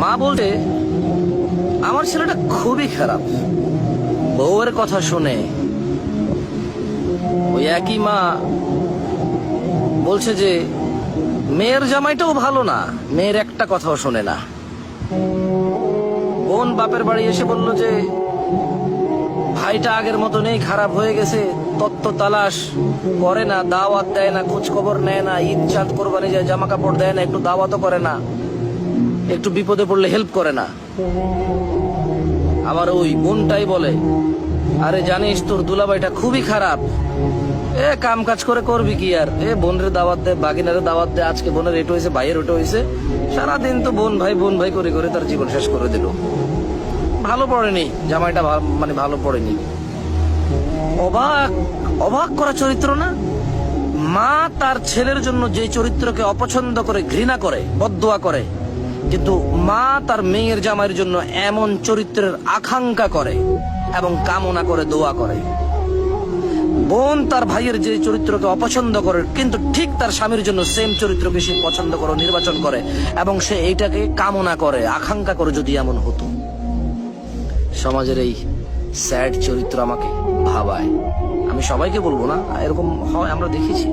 মা বলতে আমার ছেলেটা খুবই খারাপ, বউয়ের কথা শুনে। ওই একই মা বলছে যে মেয়ের জামাইটাও ভালো না, মেয়ের একটা কথাও শোনে না। বোন বাপের বাড়ি এসে বলল যে ভাইটা আগের মতো নেই, খারাপ হয়ে গেছে, তত্ত্ব তালাশ করে না, দাওয়াত দেয় না, খোঁজ খবর নেয় না, ঈদ চাঁদ কোরবানি যায় জামা কাপড় দেয় না, একটু দাওয়াতও করে না, একটু বিপদে পড়লে হেল্প করে না। আবার ওই বোনটাই বলে, আরে জানিস তোর দুলাভাইটা খুবই খারাপ, কাম কাজ করে করবি কি আর, বোনের দাওয়াত দে, বাগিনারে দাওয়াত দে, আজকে বোনের এটো হয়েছে, ভাইয়ের ওটা হয়েছে, সারাদিন তো বোন ভাই করে করে তার জীবন শেষ করে দিল। ভালো পড়েনি জামাইটা, মানে ভালো পড়েনি। অবাক অবাক করা চরিত্র না? মা তার ছেলের জন্য যে চরিত্রকে অপছন্দ করে, ঘৃণা করে, বদদোয়া করে, কিন্তু মা তার মেয়ের জামাইয়ের জন্য এমন চরিত্রের আকাঙ্ক্ষা করে এবং কামনা করে, দোয়া করে। বোন তার ভাইয়ের যে চরিত্রকে অপছন্দ করে, কিন্তু ঠিক তার স্বামীর জন্য সেম চরিত্রকে সে পছন্দ করে, নির্বাচন করে, এবং সে এইটাকে কামনা করে, আকাঙ্ক্ষা করে যদি এমন হতো। সমাজের এই স্যাড চরিত্র আমাকে ভাবায়। আমি সবাইকে বলবো না, এরকম হয়, আমরা দেখেছি।